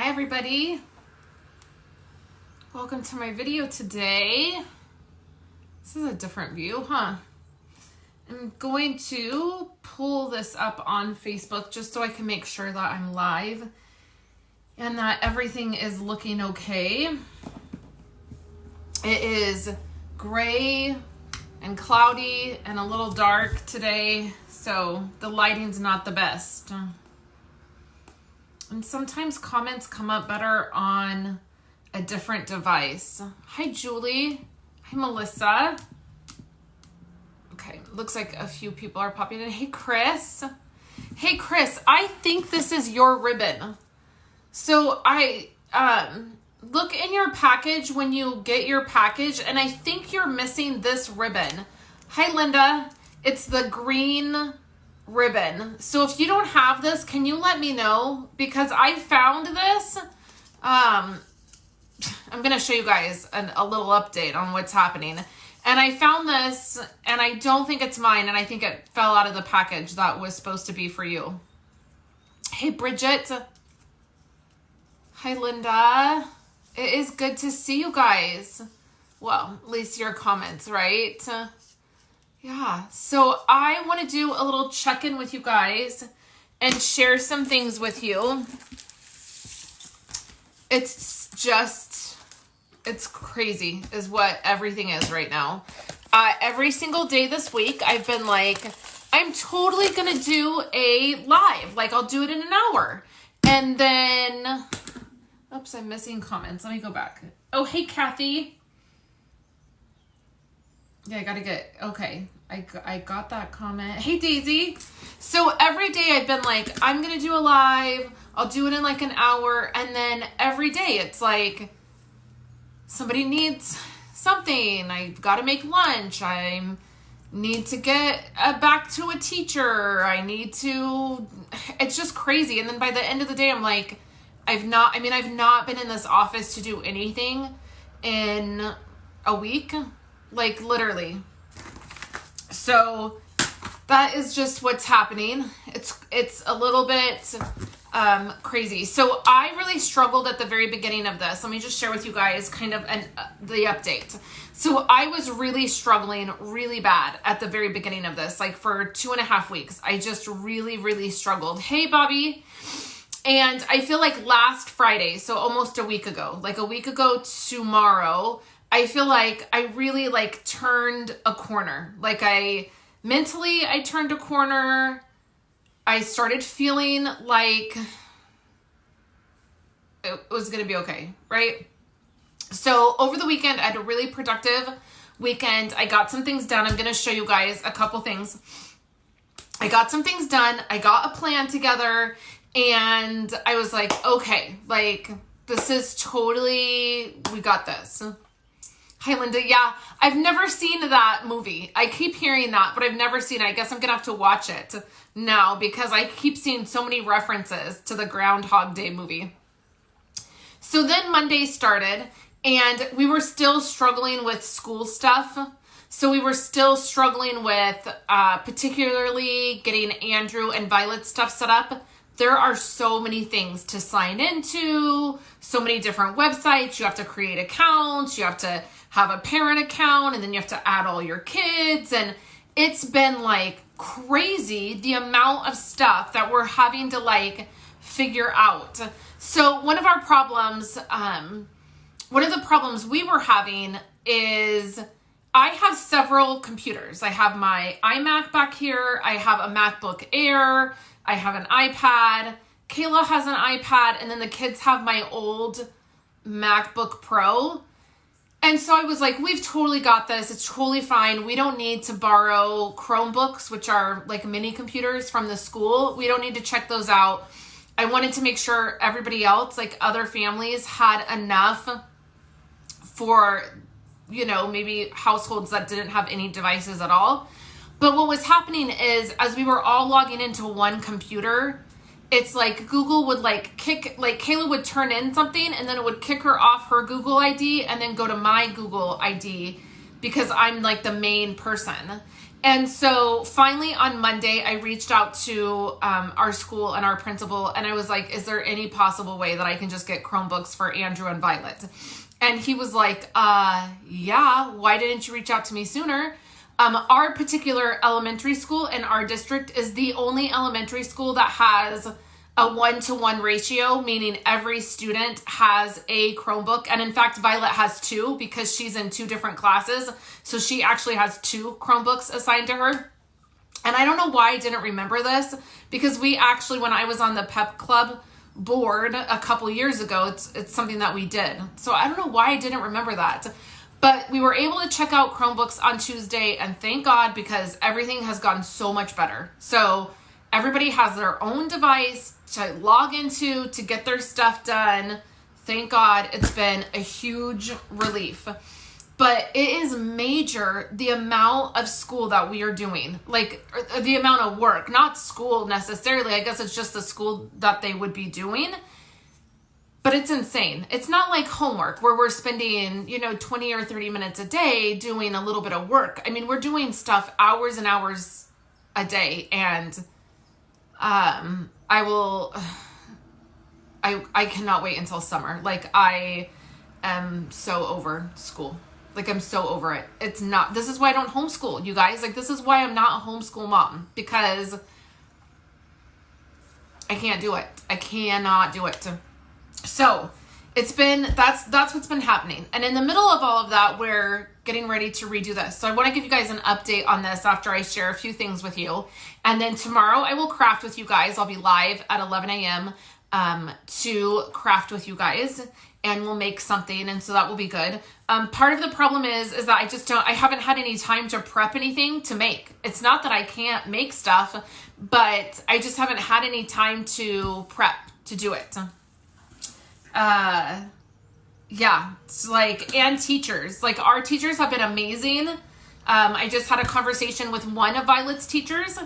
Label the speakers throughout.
Speaker 1: everybody. Welcome to my video today. This is a different view, huh? I'm going to pull this up on Facebook just so I can make sure that I'm live and that everything is looking okay. It is gray and cloudy and a little dark today, so the lighting's not the best. And sometimes comments come up better on a different device. Hi, Julie. Hi, Melissa. Okay, looks like a few people are popping in. Hey, Chris. Hey, Chris, I think this is your ribbon. So I look in your package when you get your package, and I think you're missing this ribbon. Hi, Linda. It's the green ribbon. So if you don't have this, can you let me know? Because I found this. I'm going to show you guys a little update on what's happening. And I found this, and I don't think it's mine, and I think it fell out of the package that was supposed to be for you. Hey, Bridget. Hi, Linda. It is good to see you guys. Well, at least your comments, right? Yeah, so I want to do a little check-in with you guys and share some things with you. It's crazy is what everything is right now. Every single day this week, I've been like, I'm totally going to do a live. Like, I'll do it in an hour. And then, oops, I'm missing comments. Let me go back. Oh, hey, Kathy. Yeah, I gotta get, okay. I got that comment. Hey, Daisy. So every day I've been like, I'm gonna do a live. I'll do it in like an hour. And then every day it's like, somebody needs something. I've got to make lunch. I need to get back to a teacher. It's just crazy. And then by the end of the day, I'm like, I've not been in this office to do anything in a week. Like, literally. So that is just what's happening. It's a little bit crazy. So I really struggled at the very beginning of this. Let me just share with you guys kind of the update. So I was really struggling really bad at the very beginning of this, like for 2.5 weeks. I just really, really struggled. Hey, Bobby. And I feel like last Friday, so almost a week ago tomorrow, I feel like I really like turned a corner. Like I turned a corner. I started feeling like it was going to be okay, right? So over the weekend, I had a really productive weekend. I got some things done. I'm going to show you guys a couple things. I got some things done. I got a plan together, and I was like, okay, like this is totally, we got this. Hi, Linda. Yeah, I've never seen that movie. I keep hearing that, but I've never seen it. I guess I'm going to have to watch it now because I keep seeing so many references to the Groundhog Day movie. So then Monday started, and we were still struggling with school stuff. So we were still struggling with particularly getting Andrew and Violet's stuff set up. There are so many things to sign into, so many different websites. You have to create accounts. You have to have a parent account, and then you have to add all your kids. And it's been like crazy the amount of stuff that we're having to like figure out. So one of the problems we were having is I have several computers. I have my iMac back here. I have a MacBook Air. I have an iPad. Kayla has an iPad, and then the kids have my old MacBook Pro. And so I was like, we've totally got this. It's totally fine. We don't need to borrow Chromebooks, which are like mini computers from the school. We don't need to check those out. I wanted to make sure everybody else, like other families, had enough for, maybe households that didn't have any devices at all. But what was happening is as we were all logging into one computer, it's like Google would Kayla would turn in something, and then it would kick her off her Google ID and then go to my Google ID because I'm like the main person. And so finally on Monday, I reached out to our school and our principal, and I was like, is there any possible way that I can just get Chromebooks for Andrew and Violet? And he was like, yeah, why didn't you reach out to me sooner? Our particular elementary school in our district is the only elementary school that has a 1-to-1 ratio, meaning every student has a Chromebook. And in fact, Violet has 2 because she's in 2 different classes. So she actually has 2 Chromebooks assigned to her. And I don't know why I didn't remember this, because we actually, when I was on the pep club board a couple years ago, it's something that we did. So I don't know why I didn't remember that. But we were able to check out Chromebooks on Tuesday, and thank God, because everything has gotten so much better. So everybody has their own device to log into to get their stuff done. Thank God, it's been a huge relief. But it is major, the amount of school that we are doing, like the amount of work, not school necessarily. I guess it's just the school that they would be doing. But it's insane. It's not like homework where we're spending, 20 or 30 minutes a day doing a little bit of work. I mean, we're doing stuff hours and hours a day. And I cannot wait until summer. Like, I am so over school. Like, I'm so over it. This is why I don't homeschool, you guys. Like, this is why I'm not a homeschool mom, because I can't do it. I cannot do it. So that's what's been happening. And in the middle of all of that, we're getting ready to redo this. So I want to give you guys an update on this after I share a few things with you. And then tomorrow I will craft with you guys. I'll be live at 11 a.m. To craft with you guys, and we'll make something. And so that will be good. Part of the problem is that I haven't had any time to prep anything to make. It's not that I can't make stuff, but I just haven't had any time to prep to do it. Yeah, it's like, and teachers, like our teachers have been amazing. I just had a conversation with one of Violet's teachers.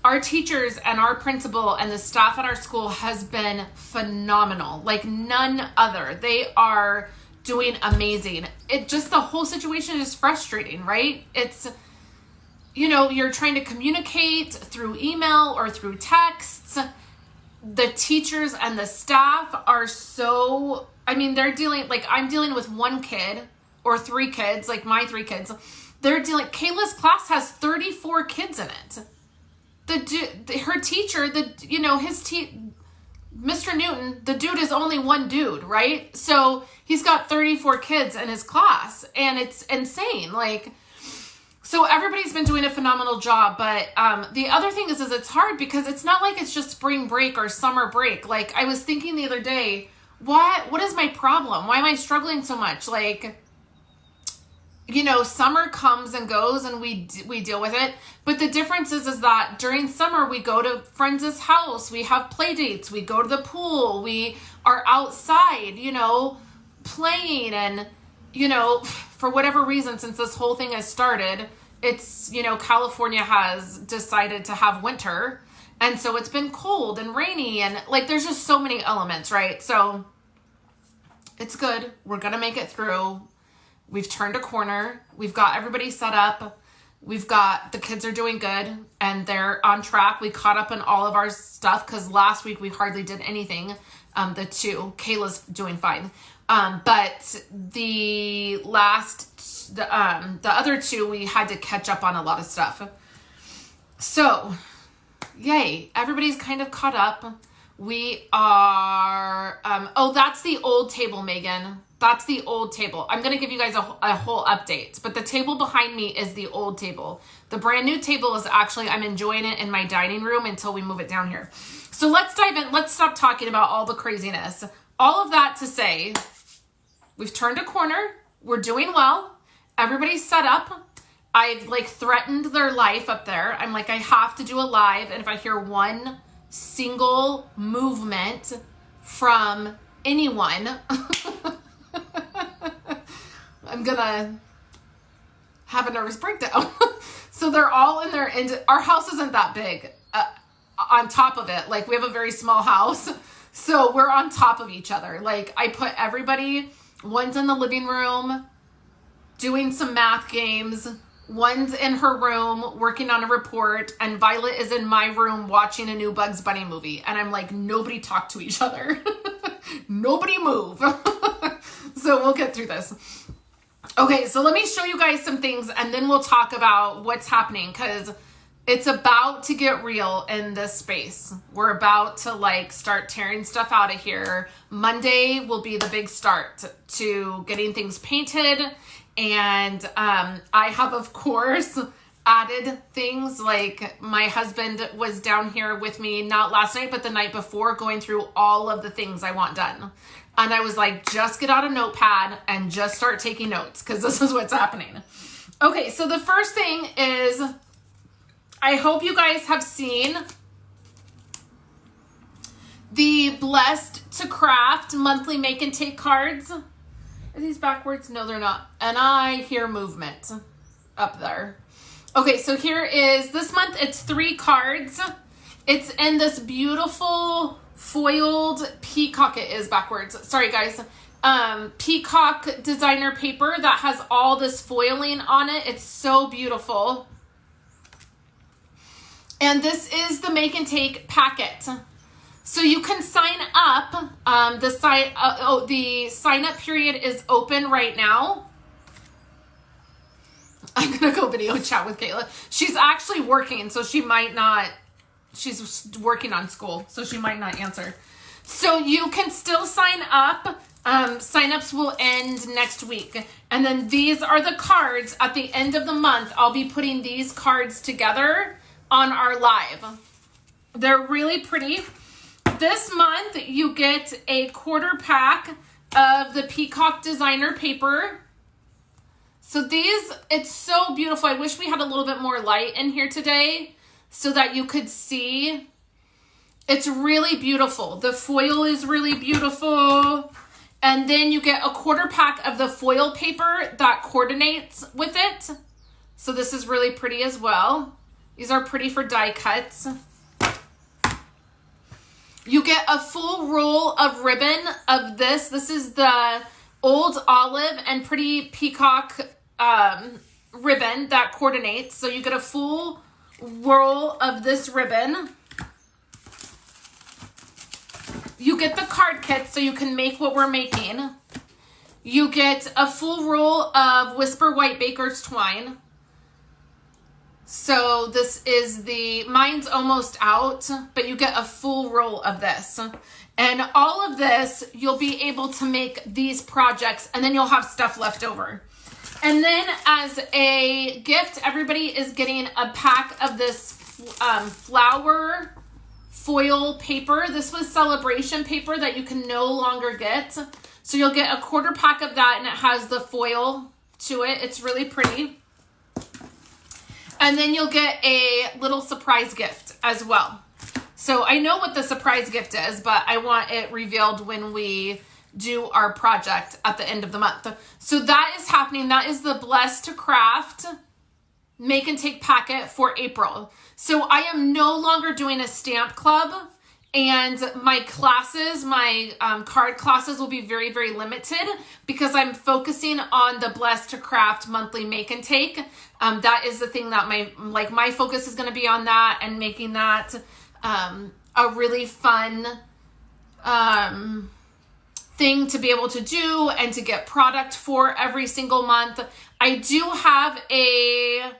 Speaker 1: Our teachers and our principal and the staff at our school has been phenomenal, like none other. They are doing amazing. The whole situation is frustrating, right? It's, you're trying to communicate through email or through texts. The teachers and the staff are they're dealing, like I'm dealing with one kid or 3 kids, like my 3 kids. Kayla's class has 34 kids in it. Her teacher, Mr. Newton, the dude is only one dude, right? So he's got 34 kids in his class, and it's insane. So everybody's been doing a phenomenal job, but the other thing is it's hard because it's not like it's just spring break or summer break. Like I was thinking the other day, what is my problem? Why am I struggling so much? Summer comes and goes and we deal with it. But the difference is that during summer, we go to friends' house, we have play dates, we go to the pool, we are outside, playing. And, for whatever reason, since this whole thing has started, it's, California has decided to have winter. And so it's been cold and rainy and there's just so many elements, right? So it's good. We're going to make it through. We've turned a corner. We've got everybody set up. The kids are doing good and they're on track. We caught up on all of our stuff because last week we hardly did anything. Kayla's doing fine. But the other 2, we had to catch up on a lot of stuff. So, yay. Everybody's kind of caught up. We are, that's the old table, Megan. That's the old table. I'm going to give you guys a whole update, but the table behind me is the old table. The brand new table is actually, I'm enjoying it in my dining room until we move it down here. So let's dive in. Let's stop talking about all the craziness. All of that to say, we've turned a corner. We're doing well. Everybody's set up. I've threatened their life up there. I'm I have to do a live. And if I hear one single movement from anyone, I'm gonna have a nervous breakdown. So they're all in there, and our house isn't that big. On top of it, we have a very small house, so we're on top of each other. I put everybody, one's in the living room doing some math games, One's in her room working on a report, and Violet is in my room watching a new Bugs Bunny movie. And I'm like, nobody talk to each other. Nobody move. So we'll get through this. Okay, so let me show you guys some things, and then we'll talk about what's happening, because it's about to get real in this space. We're about to like start tearing stuff out of here. Monday will be the big start to getting things painted. And I have, of course, added things. Like my husband was down here with me, not last night, but the night before, going through all of the things I want done. And I was like, just get out a notepad and just start taking notes, because this is what's happening. Okay, so the first thing is, I hope you guys have seen the Blessed to Craft monthly make and take cards. Are these backwards? No, they're not. And I hear movement up there. Okay, so here is, this month it's 3 cards. It's in this beautiful foiled peacock, it is backwards. Sorry guys. Peacock designer paper that has all this foiling on it. It's so beautiful. And this is the make and take packet. So you can sign up. The sign up period is open right now. I'm gonna go video chat with Kayla. She's actually working, so she might not. She's working on school, so she might not answer. So you can still sign up. Signups will end next week. And then these are the cards at the end of the month. I'll be putting these cards together on our live. They're really pretty. This month you get a quarter pack of the Peacock designer paper. So these, it's so beautiful. I wish we had a little bit more light in here today so that you could see. It's really beautiful. The foil is really beautiful. And then you get a quarter pack of the foil paper that coordinates with it. So this is really pretty as well. These are pretty for die cuts. You get a full roll of ribbon of this. This is the old olive and pretty peacock ribbon that coordinates. So you get a full roll of this ribbon. You get the card kit so you can make what we're making. You get a full roll of Whisper White Baker's Twine. So this is mine's almost out, but you get a full roll of this. And all of this, you'll be able to make these projects, and then you'll have stuff left over. And then as a gift, everybody is getting a pack of this flower foil paper. This was celebration paper that you can no longer get. So you'll get a quarter pack of that, and it has the foil to it. It's really pretty. And then you'll get a little surprise gift as well. So I know what the surprise gift is, but I want it revealed when we do our project at the end of the month. So that is happening. That is the Blessed to Craft make and take packet for April. So I am no longer doing a stamp club, and my classes, my card classes will be very, very limited because I'm focusing on the Blessed to Craft monthly make and take. That is the thing that my focus is going to be on, that and making that a really fun thing to be able to do and to get product for every single month. I do have a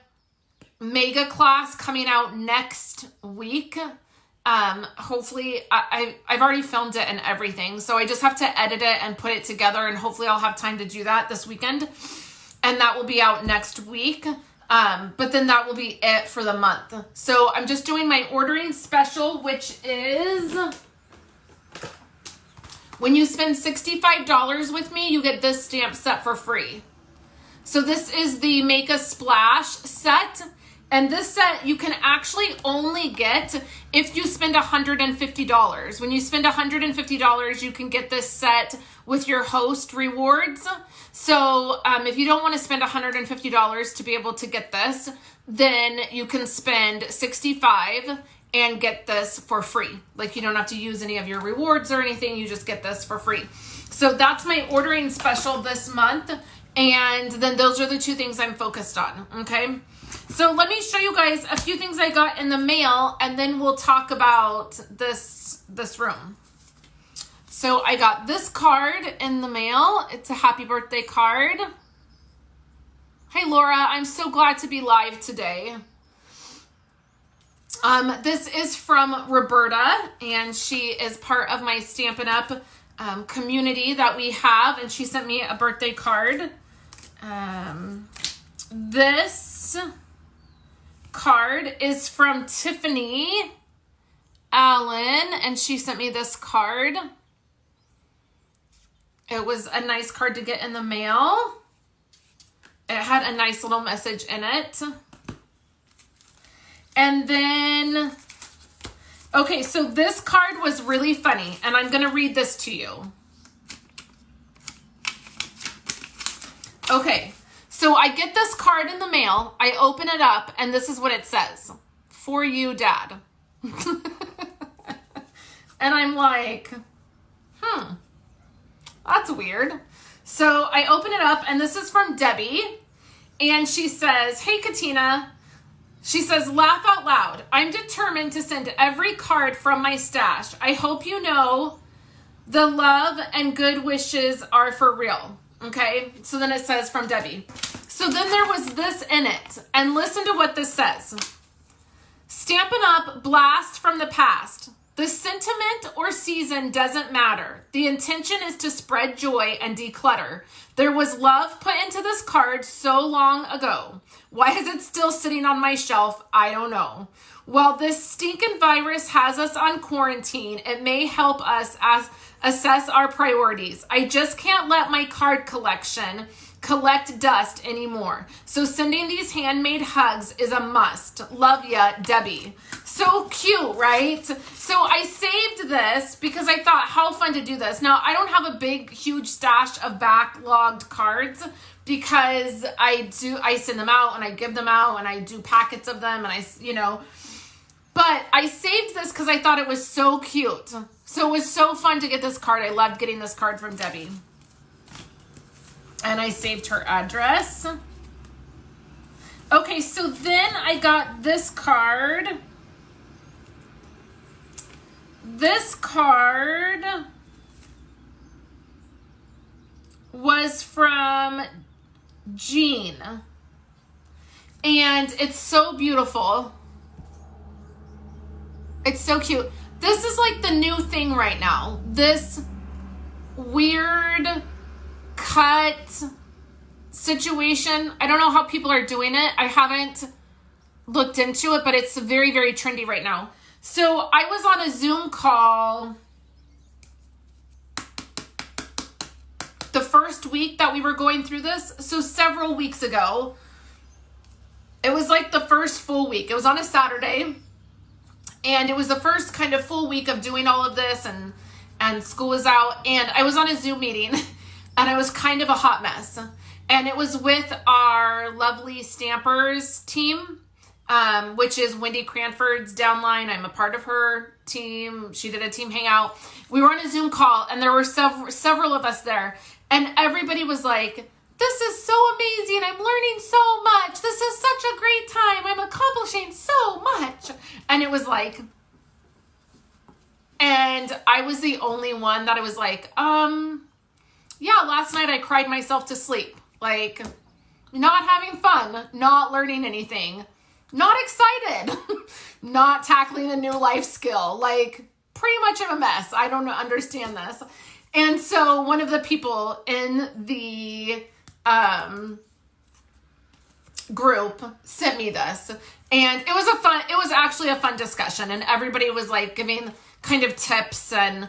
Speaker 1: mega class coming out next week. Hopefully I've already filmed it and everything, so I just have to edit it and put it together, and hopefully I'll have time to do that this weekend, and that will be out next week. But then that will be it for the month. So I'm just doing my ordering special, which is when you spend $65 with me, you get this stamp set for free. So this is the Make a Splash set. And this set you can actually only get if you spend $150. When you spend $150, you can get this set with your host rewards. So if you don't want to spend $150 to be able to get this, then you can spend $65 and get this for free. Like, you don't have to use any of your rewards or anything. You just get this for free. So that's my ordering special this month. And then those are the two things I'm focused on, okay? So let me show you guys a few things I got in the mail, and then we'll talk about this room. So I got this card in the mail. It's a happy birthday card. Hi, Laura. I'm so glad to be live today. This is from Roberta, and she is part of my Stampin' Up! Community that we have, and she sent me a birthday card. This card is from Tiffany Allen, and she sent me this card. It was a nice card to get in the mail. It had a nice little message in it. And then, okay, so this card was really funny, and I'm going to read this to you. Okay, so I get this card in the mail, I open it up, and this is what it says. For you, Dad. And I'm like, that's weird. So I open it up, and this is from Debbie, and she says, hey, Katina. She says, laugh out loud. I'm determined to send every card from my stash. I hope you know the love and good wishes are for real. Okay, so then it says from Debbie. So then there was this in it, and listen to what this says. Stampin' Up! Blast from the past. The sentiment or season doesn't matter. The intention is to spread joy and declutter. There was love put into this card so long ago. Why is it still sitting on my shelf? I don't know. While this stinking virus has us on quarantine, it may help us assess our priorities. I just can't let my card collection collect dust anymore. So sending these handmade hugs is a must. Love ya, Debbie. So cute, right? So I saved this because I thought how fun to do this. Now, I don't have a big, huge stash of backlogged cards because I send them out and I give them out and I do packets of them and but I saved this because I thought it was so cute. So it was so fun to get this card. I loved getting this card from Debbie. And I saved her address. Okay, so then I got this card. This card was from Jean. And it's so beautiful. It's so cute. This is like the new thing right now. This weird cut situation. I don't know how people are doing it. I haven't looked into it, but it's very, very trendy right now. So I was on a Zoom call the first week that we were going through this. So several weeks ago, it was like the first full week. It was on a Saturday. And it was the first kind of full week of doing all of this, and school was out, and I was on a Zoom meeting, and I was kind of a hot mess. And it was with our lovely Stampers team, which is Wendy Cranford's downline. I'm a part of her team. She did a team hangout. We were on a Zoom call, and there were several of us there, and everybody was like, this is so amazing. I'm learning so much. This is such a great time. I'm accomplishing so much. And it was like, and I was the only one that I was like, yeah, last night I cried myself to sleep. Like, not having fun, not learning anything, not excited, not tackling a new life skill. Like, pretty much I'm a mess. I don't understand this. And so one of the people in the group sent me this, and it was actually a fun discussion, and everybody was like giving kind of tips and,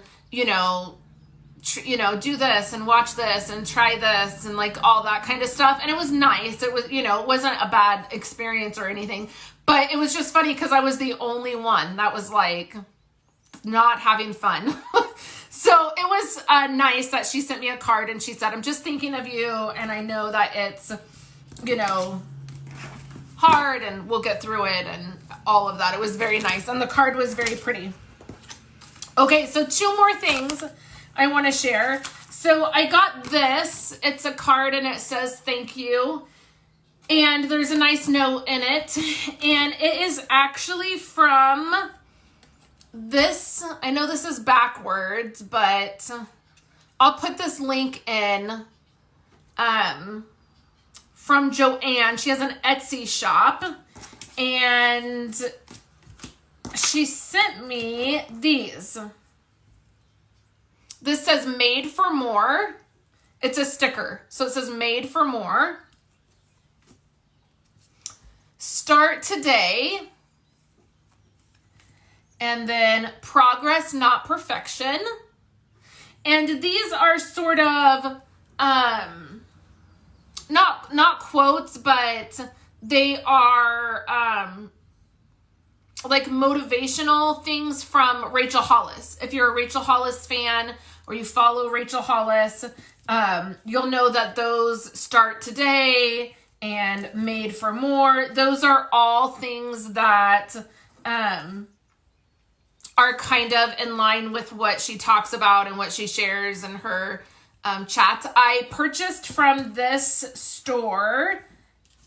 Speaker 1: do this and watch this and try this and like all that kind of stuff. And it was nice. It was, it wasn't a bad experience or anything, but it was just funny because I was the only one that was like not having fun. So it was nice that she sent me a card and she said, I'm just thinking of you, and I know that it's, hard and we'll get through it and all of that. It was very nice, and the card was very pretty. Okay, so 2 more things I want to share. So I got this. It's a card and it says thank you. And there's a nice note in it. And it is actually from this. I know this is backwards, but I'll put this link in. From Joanne. She has an Etsy shop. And she sent me these. This says made for more. It's a sticker. So it says made for more. Start today. And then progress, not perfection. And these are sort of, not quotes, but they are, like motivational things from Rachel Hollis. If you're a Rachel Hollis fan or you follow Rachel Hollis, you'll know that those start today and made for more. Those are all things that are kind of in line with what she talks about and what she shares in her chats. I purchased from this store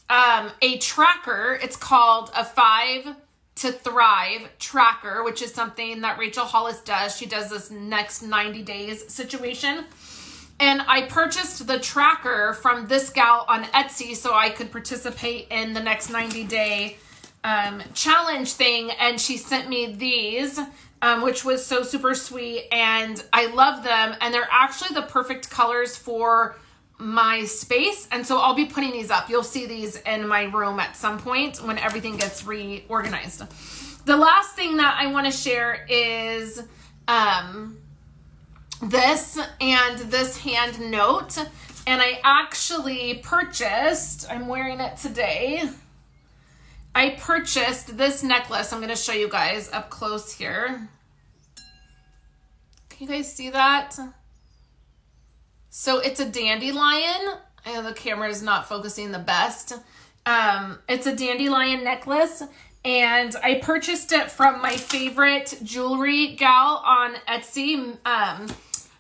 Speaker 1: a tracker. It's called a 5 to Thrive tracker, which is something that Rachel Hollis does. She does this next 90 days situation. And I purchased the tracker from this gal on Etsy so I could participate in the next 90-day challenge thing. And she sent me these, which was so super sweet. And I love them. And they're actually the perfect colors for my space. And so I'll be putting these up. You'll see these in my room at some point when everything gets reorganized. The last thing that I want to share is this and this hand note. And I actually purchased, I'm wearing it today. I purchased this necklace. I'm going to show you guys up close here. Can you guys see that? So it's a dandelion. I know the camera is not focusing the best. It's a dandelion necklace. And I purchased it from my favorite jewelry gal on Etsy.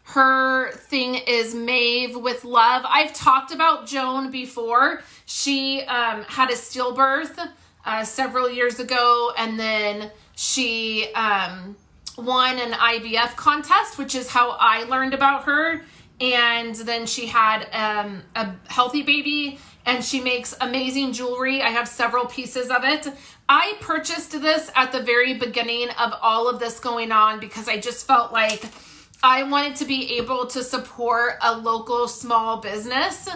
Speaker 1: Her thing is Maeve with Love. I've talked about Joan before. She had a stillbirth several years ago. And then she won an IVF contest, which is how I learned about her. And then she had a healthy baby, and she makes amazing jewelry. I have several pieces of it. I purchased this at the very beginning of all of this going on because I just felt like I wanted to be able to support a local small business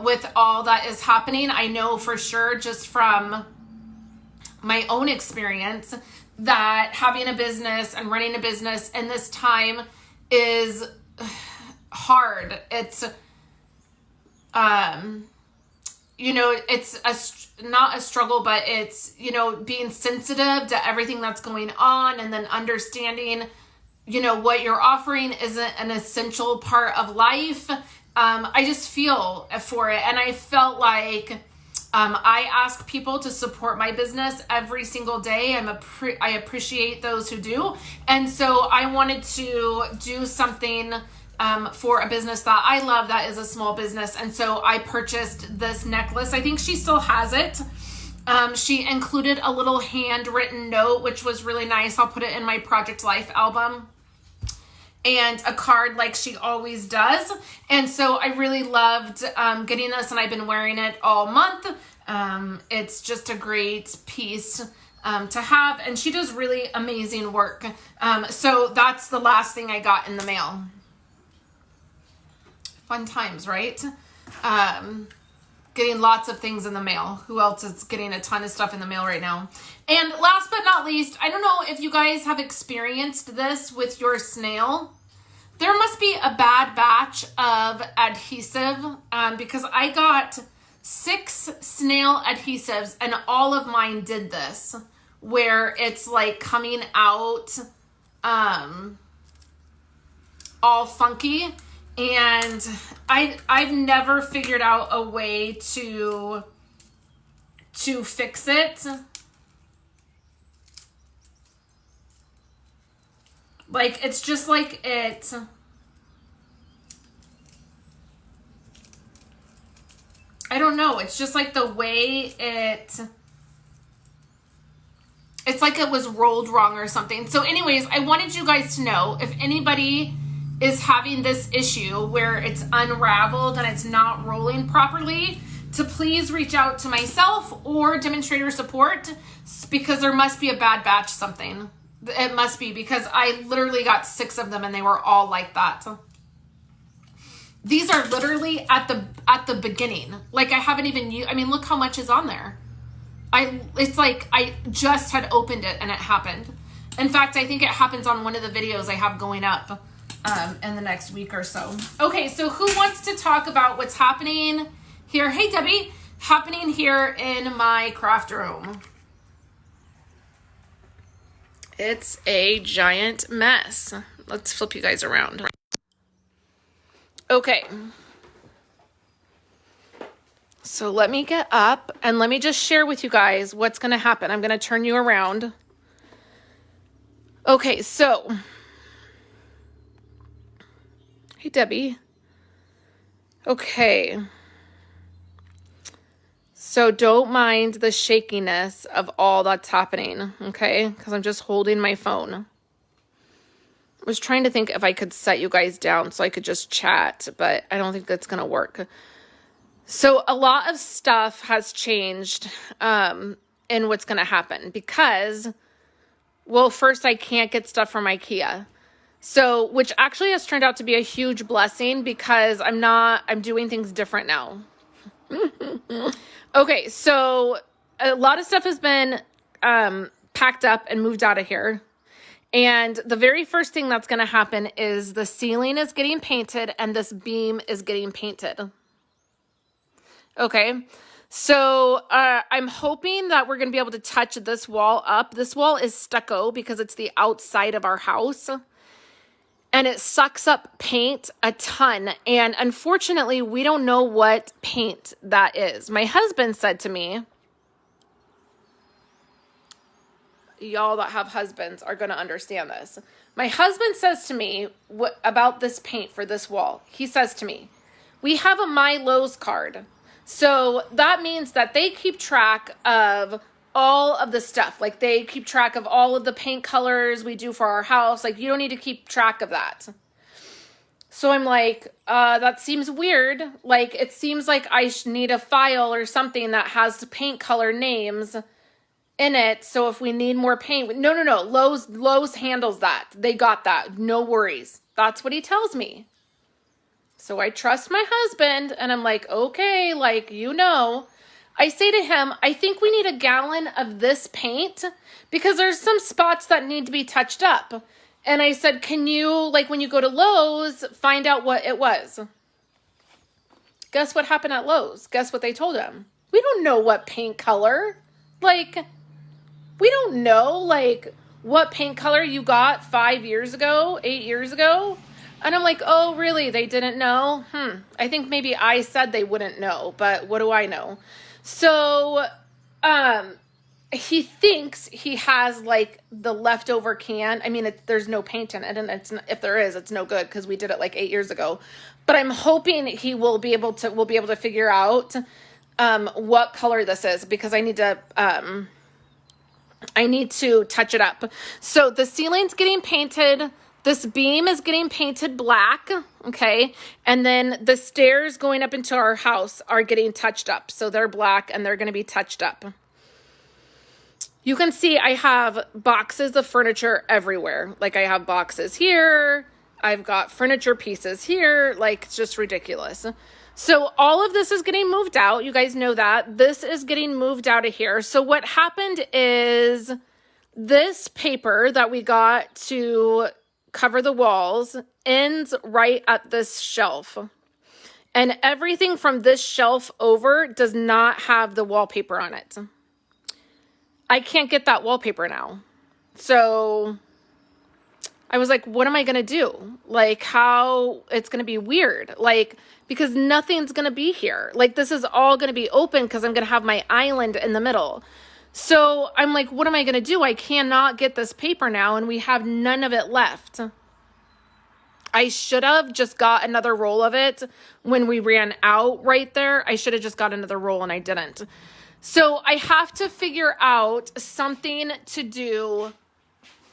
Speaker 1: with all that is happening. I know for sure just from my own experience that having a business and running a business in this time is hard. It's it's not a struggle, but it's being sensitive to everything that's going on, and then understanding what you're offering isn't an essential part of life. I just feel for it, and I felt like I ask people to support my business every single day. I appreciate those who do, and so I wanted to do something for a business that I love that is a small business. And so I purchased this necklace. I think she still has it. She included a little handwritten note, which was really nice. I'll put it in my Project Life album. And a card like she always does. And so I really loved getting this, and I've been wearing it all month. It's just a great piece to have. And she does really amazing work. So that's the last thing I got in the mail. Fun times, right? Getting lots of things in the mail. Who else is getting a ton of stuff in the mail right now? And last but not least, I don't know if you guys have experienced this with your snail. There must be a bad batch of adhesive because I got 6 snail adhesives and all of mine did this, where it's like coming out all funky. And I've never figured out a way to fix it. Like, it's just like it I don't know. It's just like the way it's like it was rolled wrong or something. So anyways, I wanted you guys to know if anybody is having this issue where it's unraveled and it's not rolling properly, to please reach out to myself or demonstrator support, because there must be a bad batch something. It must be, because I literally got 6 of them and they were all like that. These are literally at the beginning. Like I haven't even used, I mean, look how much is on there. It's like I just had opened it and it happened. In fact, I think it happens on one of the videos I have going up in the next week or so. Okay, so who wants to talk about what's happening here? Hey, Debbie, happening here in my craft room. It's a giant mess. Let's flip you guys around. Okay. So let me get up and let me just share with you guys what's going to happen. I'm going to turn you around. Okay, so. Hey, Debbie. Okay. So don't mind the shakiness of all that's happening, okay? Because I'm just holding my phone. I was trying to think if I could set you guys down so I could just chat, but I don't think that's going to work. So a lot of stuff has changed in what's going to happen because, well, first I can't get stuff from IKEA. So, which actually has turned out to be a huge blessing because I'm doing things different now. Okay, so a lot of stuff has been packed up and moved out of here. And the very first thing that's going to happen is the ceiling is getting painted and this beam is getting painted. Okay, so I'm hoping that we're going to be able to touch this wall up. This wall is stucco because it's the outside of our house. And it sucks up paint a ton. And unfortunately, we don't know what paint that is. My husband said to me, y'all that have husbands are going to understand this. My husband says to me about this paint for this wall. He says to me, we have a My Lowe's card. So that means that they keep track of all of the stuff. Like they keep track of all of the paint colors we do for our house. Like you don't need to keep track of that. So I'm like, that seems weird. Like it seems like I need a file or something that has the paint color names in it. So if we need more paint, no. Lowe's handles that. They got that. No worries. That's what he tells me. So I trust my husband and I'm like, okay, like, I say to him, I think we need a gallon of this paint because there's some spots that need to be touched up. And I said, can you, like when you go to Lowe's, find out what it was? Guess what happened at Lowe's? Guess what they told him? We don't know what paint color. Like, we don't know, like, what paint color you got 5 years ago, 8 years ago. And I'm like, oh, really? They didn't know? I think maybe I said they wouldn't know, but what do I know? So, he thinks he has like the leftover can. I mean, there's no paint in it, and if there is, it's no good because we did it like 8 years ago. But I'm hoping we'll be able to figure out what color this is because I need to touch it up. So the ceiling's getting painted. This beam is getting painted black, okay? And then the stairs going up into our house are getting touched up. So they're black and they're going to be touched up. You can see I have boxes of furniture everywhere. Like I have boxes here. I've got furniture pieces here. Like it's just ridiculous. So all of this is getting moved out. You guys know that. This is getting moved out of here. So what happened is this paper that we got to cover the walls ends right at this shelf. And everything from this shelf over does not have the wallpaper on it. I can't get that wallpaper now. So I was like, what am I going to do? Like how it's going to be weird. Like, because nothing's going to be here. Like this is all going to be open because I'm going to have my island in the middle. So I'm like, what am I going to do? I cannot get this paper now and we have none of it left. I should have just got another roll of it when we ran out right there. I should have just got another roll and I didn't. So I have to figure out something to do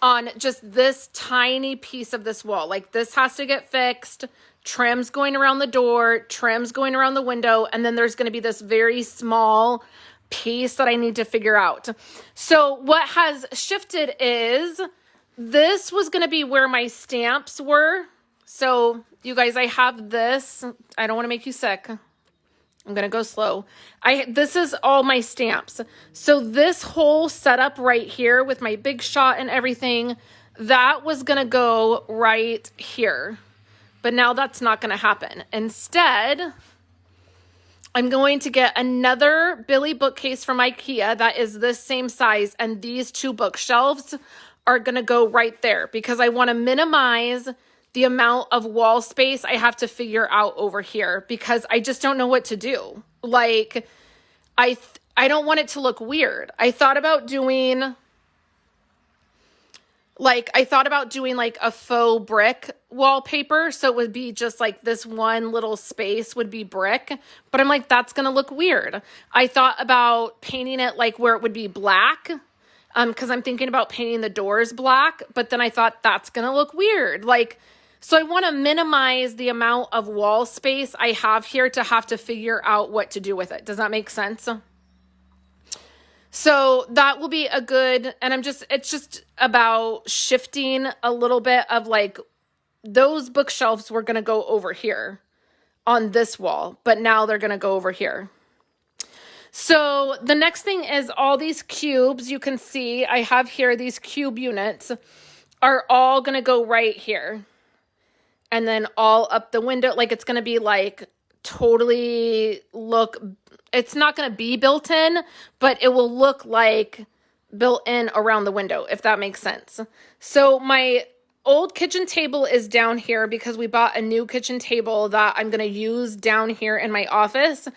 Speaker 1: on just this tiny piece of this wall. Like this has to get fixed. Trim's going around the door, trim's going around the window, and then there's going to be this very small piece that I need to figure out. So what has shifted is this was going to be where my stamps were. So you guys, I have this. I don't want to make you sick. I'm going to go slow. This is all my stamps. So this whole setup right here with my big shot and everything, that was going to go right here. But now that's not going to happen. Instead, I'm going to get another Billy bookcase from IKEA that is this same size. And these two bookshelves are going to go right there because I want to minimize the amount of wall space I have to figure out over here because I just don't know what to do. Like, I don't want it to look weird. I thought about doing like a faux brick wallpaper. So it would be just like this one little space would be brick, but I'm like, that's going to look weird. I thought about painting it like where it would be black. Cause I'm thinking about painting the doors black, but then I thought that's going to look weird. Like, so I want to minimize the amount of wall space I have here to have to figure out what to do with it. Does that make sense? So that will be a good, and it's just about shifting a little bit of like, those bookshelves were going to go over here on this wall, but now they're going to go over here. So the next thing is all these cubes. You can see I have here, these cube units are all going to go right here. And then all up the window, like it's going to be like totally it's not going to be built in, but it will look like built in around the window, if that makes sense. So my old kitchen table is down here because we bought a new kitchen table that I'm going to use down here in my office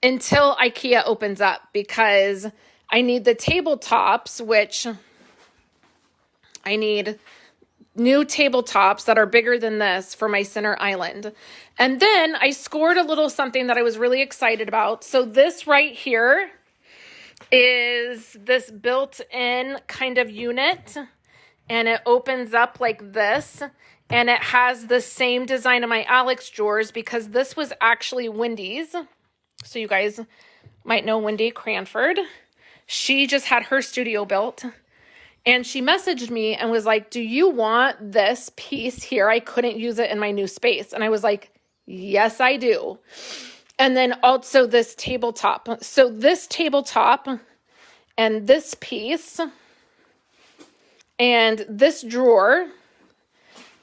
Speaker 1: until IKEA opens up because I need the tabletops, which I need new tabletops that are bigger than this for my center island. And then I scored a little something that I was really excited about. So this right here is this built-in kind of unit, and it opens up like this, and it has the same design of my Alex drawers because this was actually Wendy's. So you guys might know Wendy Cranford. She just had her studio built. And she messaged me and was like, do you want this piece here? I couldn't use it in my new space. And I was like, yes, I do. And then also this tabletop. So this tabletop and this piece and this drawer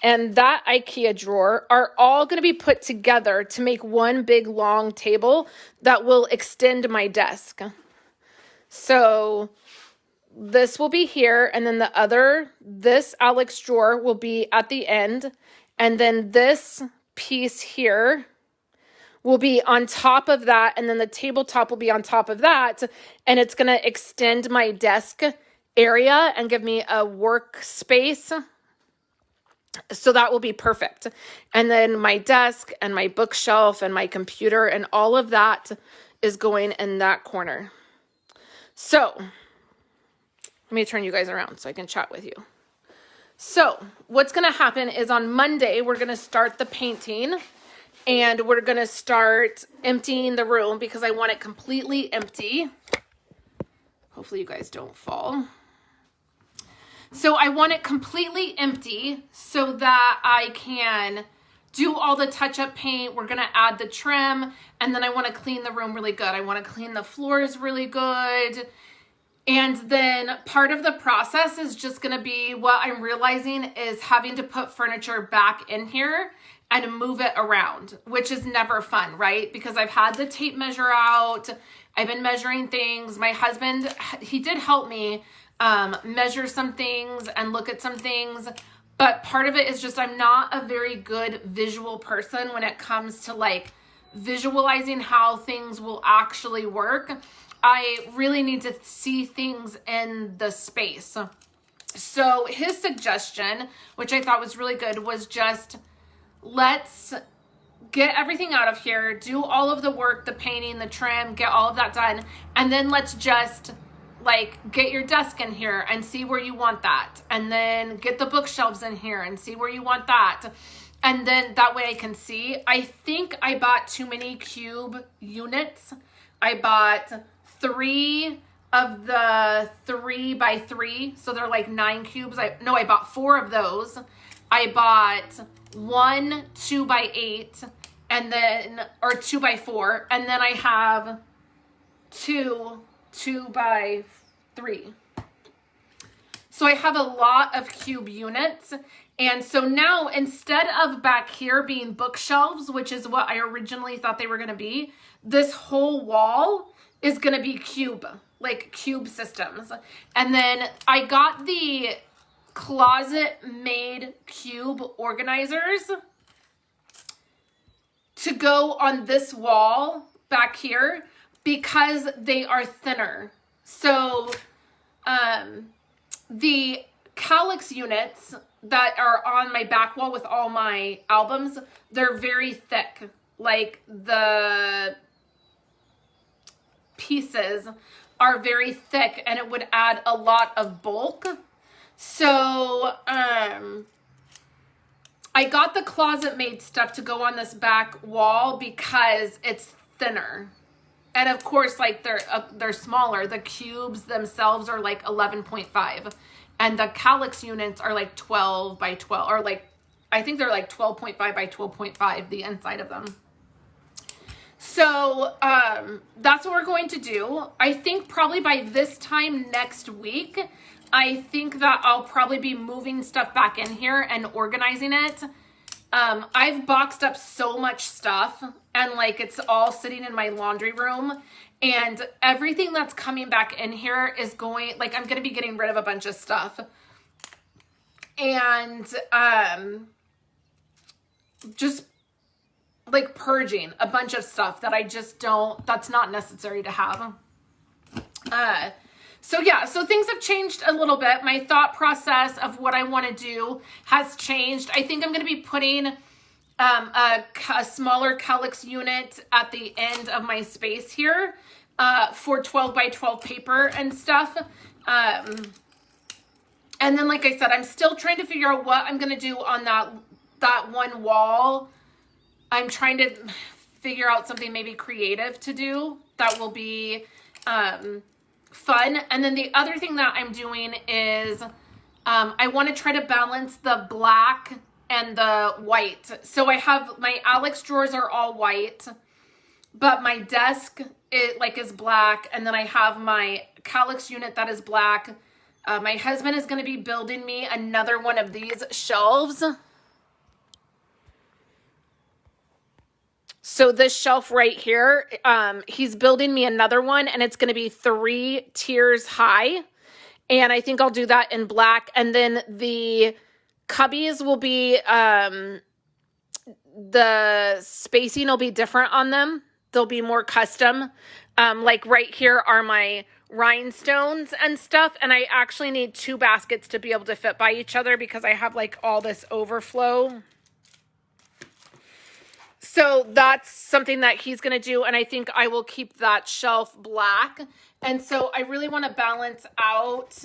Speaker 1: and that IKEA drawer are all going to be put together to make one big long table that will extend my desk. So this will be here, and then this Alex drawer will be at the end, and then this piece here will be on top of that, and then the tabletop will be on top of that, and it's going to extend my desk area and give me a workspace. So that will be perfect. And then my desk and my bookshelf and my computer and all of that is going in that corner. So let me turn you guys around so I can chat with you. So what's going to happen is on Monday, we're going to start the painting and we're going to start emptying the room because I want it completely empty. Hopefully you guys don't fall. So I want it completely empty so that I can do all the touch-up paint. We're going to add the trim, and then I want to clean the room really good. I want to clean the floors really good. And then part of the process is just going to be what I'm realizing is having to put furniture back in here and move it around, which is never fun, right? Because I've had the tape measure out. I've been measuring things. My husband, he did help me measure some things and look at some things. But part of it is just I'm not a very good visual person when it comes to like visualizing how things will actually work. I really need to see things in the space. So his suggestion, which I thought was really good, was just let's get everything out of here, do all of the work, the painting, the trim, get all of that done. And then let's just like get your desk in here and see where you want that. And then get the bookshelves in here and see where you want that. And then that way I can see. I think I bought too many cube units. I bought 3 of the 3x3. So they're like 9 cubes. I bought 4 of those. I bought 1 2x8 and then, or 2x4. And then I have 2 2x3. So I have a lot of cube units. And so now instead of back here being bookshelves, which is what I originally thought they were going to be, this whole wall is going to be cube, like cube systems. And then I got the closet made cube organizers to go on this wall back here because they are thinner. So the Calyx units that are on my back wall with all my albums, they're very thick. Like the pieces are very thick and it would add a lot of bulk. So I got the closet made stuff to go on this back wall because it's thinner. And of course, like they're smaller. The cubes themselves are like 11.5. And the Calyx units are like 12 by 12, or like, I think they're like 12.5 by 12.5, the inside of them. So that's what we're going to do. I think probably by this time next week, I think that I'll probably be moving stuff back in here and organizing it. I've boxed up so much stuff and like it's all sitting in my laundry room. And everything that's coming back in here is going, like, I'm going to be getting rid of a bunch of stuff. And just, like, purging a bunch of stuff that I just don't, that's not necessary to have. So, yeah, so things have changed a little bit. My thought process of what I want to do has changed. I think I'm going to be putting a smaller Calyx unit at the end of my space here for 12 by 12 paper and stuff. And then, like I said, I'm still trying to figure out what I'm going to do on that one wall. I'm trying to figure out something maybe creative to do that will be fun. And then the other thing that I'm doing is I want to try to balance the black and the white. So I have my Alex drawers are all white, but my desk is black, and then I have my Calyx unit that is black. My husband is going to be building me another one of these shelves. So this shelf right here, he's building me another one, and it's going to be 3 tiers high. And I think I'll do that in black. And then the cubbies will be, the spacing will be different on them. They'll be more custom. Like right here are my rhinestones and stuff. And I actually need 2 baskets to be able to fit by each other because I have like all this overflow. So that's something that he's going to do. And I think I will keep that shelf black. And so I really want to balance out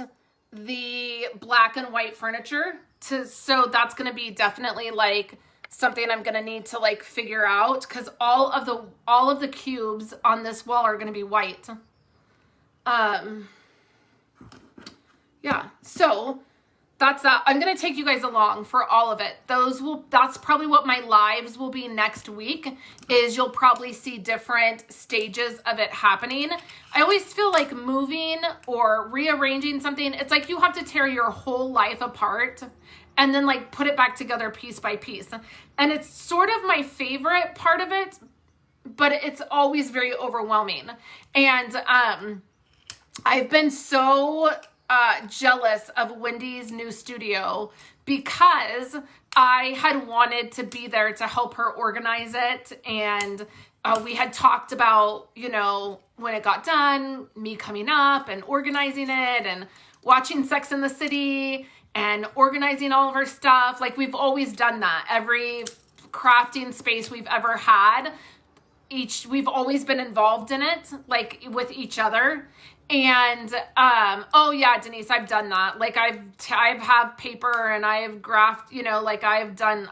Speaker 1: the black and white furniture. So that's going to be definitely like something I'm going to need to like figure out, because all of the cubes on this wall are going to be white. Yeah, so that's that. I'm going to take you guys along for all of it. That's probably what my lives will be next week, is you'll probably see different stages of it happening. I always feel like moving or rearranging something, it's like you have to tear your whole life apart and then like put it back together piece by piece. And it's sort of my favorite part of it, but it's always very overwhelming. And I've been so jealous of Wendy's new studio because I had wanted to be there to help her organize it. And we had talked about, you know, when it got done, me coming up and organizing it and watching Sex and the City and organizing all of her stuff. Like, we've always done that. Every crafting space we've ever had. We've always been involved in it, like with each other. And, oh yeah, Denise, I've done that. Like I've have paper and I have graphed, you know, like I've done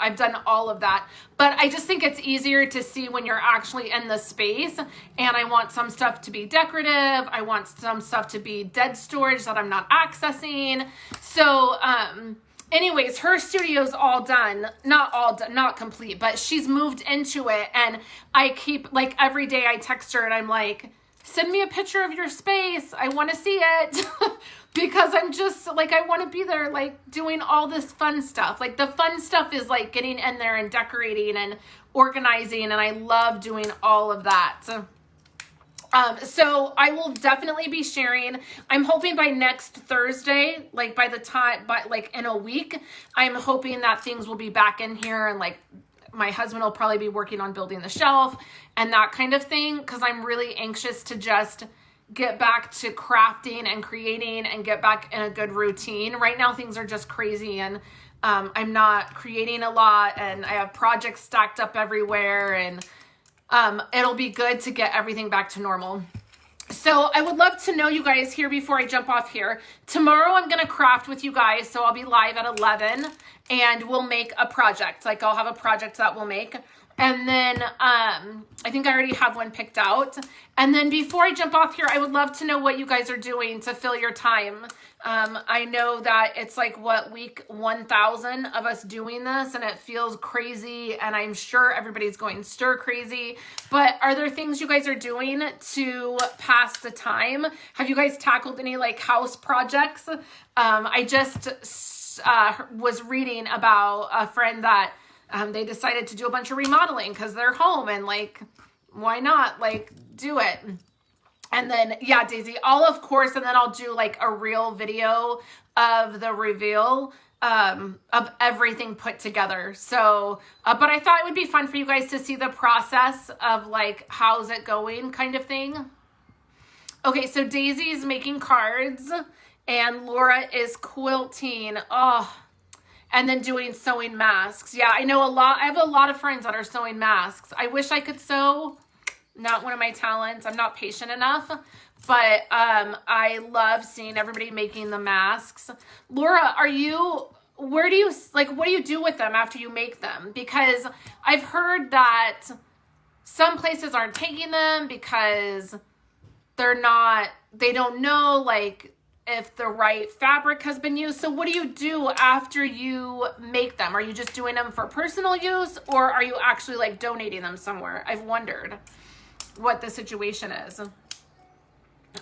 Speaker 1: all of that. But I just think it's easier to see when you're actually in the space. And I want some stuff to be decorative. I want some stuff to be dead storage that I'm not accessing. So, anyways, her studio's all done, not complete, but she's moved into it. And I keep, like, every day I text her and I'm like, send me a picture of your space. I want to see it. Because I'm just like, I want to be there, like doing all this fun stuff. Like the fun stuff is like getting in there and decorating and organizing. And I love doing all of that. So I will definitely be sharing. I'm hoping by next Thursday, like like in a week, I'm hoping that things will be back in here and like my husband will probably be working on building the shelf and that kind of thing. Cause I'm really anxious to just get back to crafting and creating and get back in a good routine. Right now things are just crazy and I'm not creating a lot and I have projects stacked up everywhere and it'll be good to get everything back to normal. So I would love to know you guys here before I jump off here. Tomorrow I'm going to craft with you guys. So I'll be live at 11 and we'll make a project. Like I'll have a project that we'll make. And then I think I already have one picked out. And then before I jump off here, I would love to know what you guys are doing to fill your time. I know that it's like week 1000 of us doing this and it feels crazy and I'm sure everybody's going stir crazy, but are there things you guys are doing to pass the time? Have you guys tackled any like house projects? I just was reading about a friend that they decided to do a bunch of remodeling because they're home and like, why not like do it? And then, yeah, Daisy, of course, and then I'll do like a real video of the reveal of everything put together. So, but I thought it would be fun for you guys to see the process of like, how's it going kind of thing. Okay, so Daisy's making cards and Laura is quilting. Oh, and then doing sewing masks. Yeah, I know I have a lot of friends that are sewing masks. I wish I could sew. Not one of my talents. I'm not patient enough, but I love seeing everybody making the masks. Laura, what do you do with them after you make them? Because I've heard that some places aren't taking them because they don't know like if the right fabric has been used. So what do you do after you make them? Are you just doing them for personal use or are you actually like donating them somewhere? I've wondered what the situation is.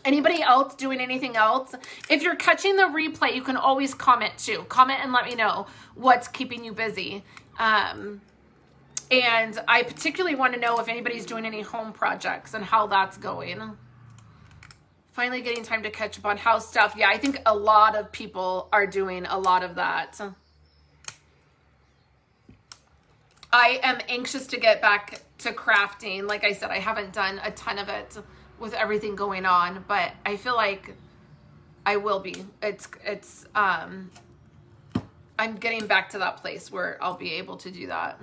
Speaker 1: Anybody else doing anything else? If you're catching the replay, you can always comment too. Comment and let me know what's keeping you busy. And I particularly want to know if anybody's doing any home projects and how that's going. Finally getting time to catch up on house stuff. Yeah, I think a lot of people are doing a lot of that. I am anxious to get back to crafting. Like I said, I haven't done a ton of it with everything going on, but I feel like I will be. I'm getting back to that place where I'll be able to do that.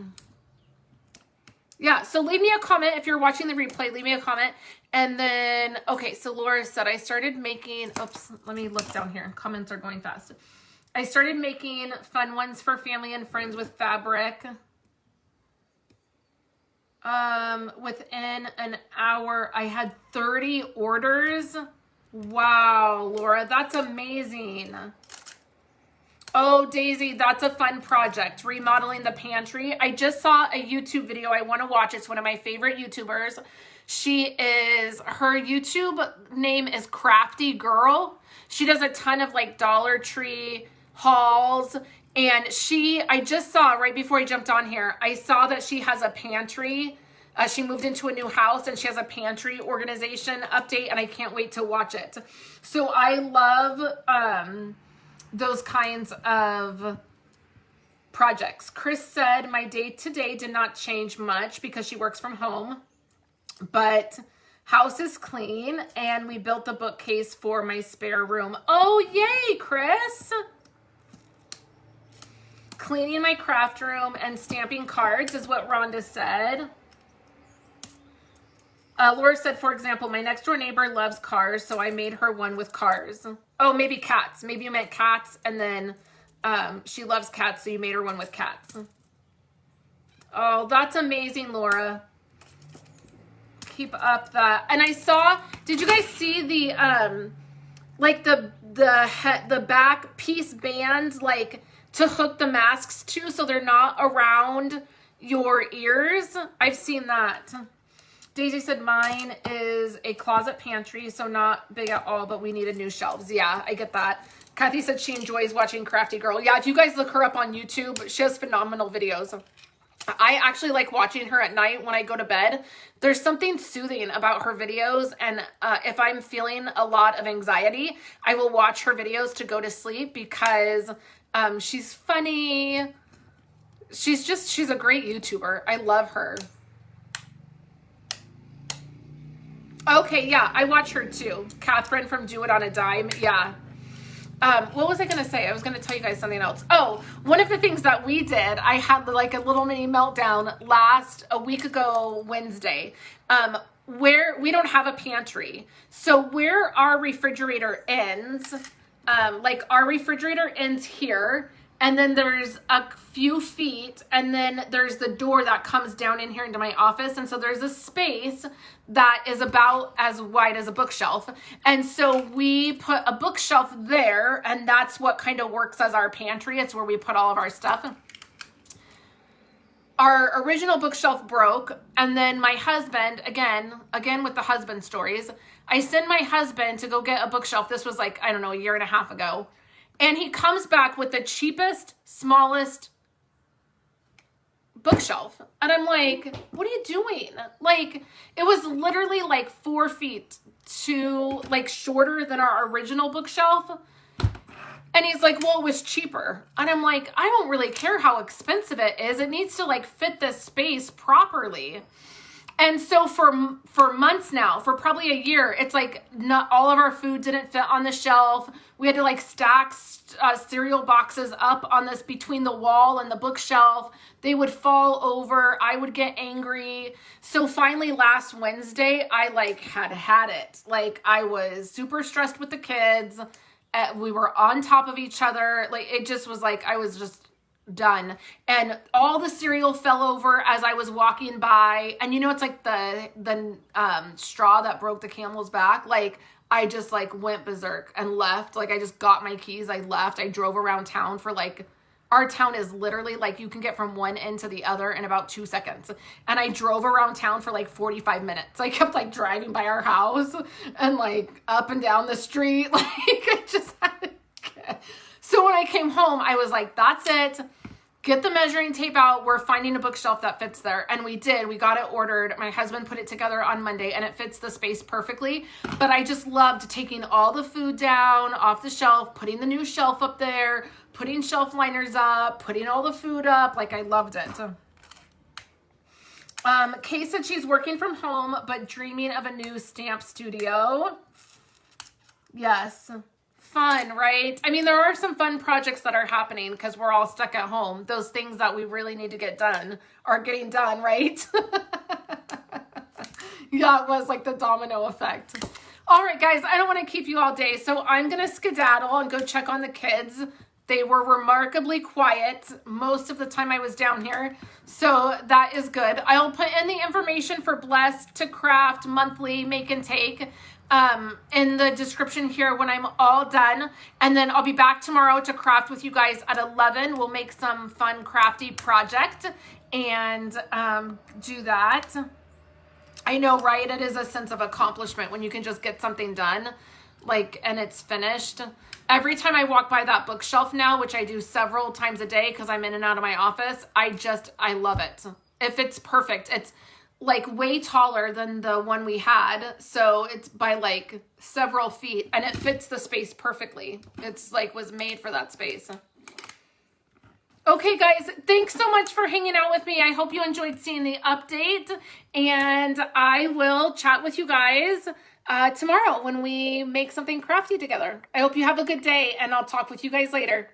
Speaker 1: Yeah, so leave me a comment if you're watching the replay. Leave me a comment. And then, okay, so Laura said I started making, oops, let me look down here. Comments are going fast. I started making fun ones for family and friends with fabric. Within an hour, I had 30 orders. Wow, Laura, that's amazing. Oh, Daisy, that's a fun project. Remodeling the pantry. I just saw a YouTube video. I want to watch it. It's one of my favorite YouTubers. Her YouTube name is Crafty Girl. She does a ton of like Dollar Tree hauls. And I just saw right before I jumped on here, I saw that she has a pantry. She moved into a new house and she has a pantry organization update and I can't wait to watch it. So I love those kinds of projects. Chris said, my day to day did not change much because she works from home, but house is clean and we built the bookcase for my spare room. Oh, yay, Chris. Cleaning my craft room and stamping cards is what Rhonda said. Laura said, for example, my next door neighbor loves cars, so I made her one with cars. Oh, maybe cats. Maybe you meant cats, and then she loves cats, so you made her one with cats. Oh, that's amazing, Laura. Keep up that. And I saw, did you guys see the, like the back piece bands, like to hook the masks to so they're not around your ears? I've seen that. Daisy said mine is a closet pantry, so not big at all, but we needed new shelves. Yeah, I get that. Kathy said she enjoys watching Crafty Girl. Yeah, if you guys look her up on YouTube, she has phenomenal videos. I actually like watching her at night when I go to bed. There's something soothing about her videos, and if I'm feeling a lot of anxiety, I will watch her videos to go to sleep because she's funny. She's a great YouTuber. I love her. Okay, yeah, I watch her too. Catherine from Do It on a Dime. Yeah. What was I going to say? I was going to tell you guys something else. Oh, one of the things that we did, I had like a little mini meltdown a week ago, Wednesday, where we don't have a pantry. So where our refrigerator ends, like our refrigerator ends here, and then there's a few feet, and then there's the door that comes down in here into my office. And so there's a space that is about as wide as a bookshelf. And so we put a bookshelf there, and that's what kind of works as our pantry. It's where we put all of our stuff. Our original bookshelf broke, and then my husband, again with the husband stories, I send my husband to go get a bookshelf. This was like, I don't know, a year and a half ago. And he comes back with the cheapest, smallest bookshelf. And I'm like, what are you doing? Like, it was literally like 4 feet like shorter than our original bookshelf. And he's like, well, it was cheaper. And I'm like, I don't really care how expensive it is. It needs to like fit this space properly. And so for months now, for probably a year, it's like not all of our food didn't fit on the shelf. We had to like stack cereal boxes up on this between the wall and the bookshelf. They would fall over. I would get angry. So finally last Wednesday, I like had it. Like I was super stressed with the kids. We were on top of each other. Like it just was like, I was just done. And all the cereal fell over as I was walking by. And you know, it's like the straw that broke the camel's back. Like I just like went berserk and left. Like I just got my keys. I left. I drove around town for like, our town is literally like you can get from one end to the other in about 2 seconds. And I drove around town for like 45 minutes. I kept like driving by our house and like up and down the street. Like I just had to. So when I came home, I was like, that's it. Get the measuring tape out. We're finding a bookshelf that fits there. And we did. We got it ordered. My husband put it together on Monday and it fits the space perfectly. But I just loved taking all the food down off the shelf, putting the new shelf up there, putting shelf liners up, putting all the food up. Like I loved it. Kay said she's working from home, but dreaming of a new stamp studio. Yes. Fun, right? I mean, there are some fun projects that are happening because we're all stuck at home. Those things that we really need to get done are getting done, right? Yeah, it was like the domino effect. All right, guys, I don't want to keep you all day, so I'm going to skedaddle and go check on the kids. They were remarkably quiet most of the time I was down here, so that is good. I'll put in the information for Blessed to Craft monthly make and take in the description here when I'm all done. And then I'll be back tomorrow to craft with you guys at 11. We'll make some fun crafty project and do that. I know, right? It is a sense of accomplishment when you can just get something done, like, and it's finished. Every time I walk by that bookshelf now, which I do several times a day because I'm in and out of my office, I love it. If it's perfect, it's like way taller than the one we had. So it's by like several feet and it fits the space perfectly. It's like was made for that space. Okay, guys, thanks so much for hanging out with me. I hope you enjoyed seeing the update, and I will chat with you guys tomorrow when we make something crafty together. I hope you have a good day, and I'll talk with you guys later.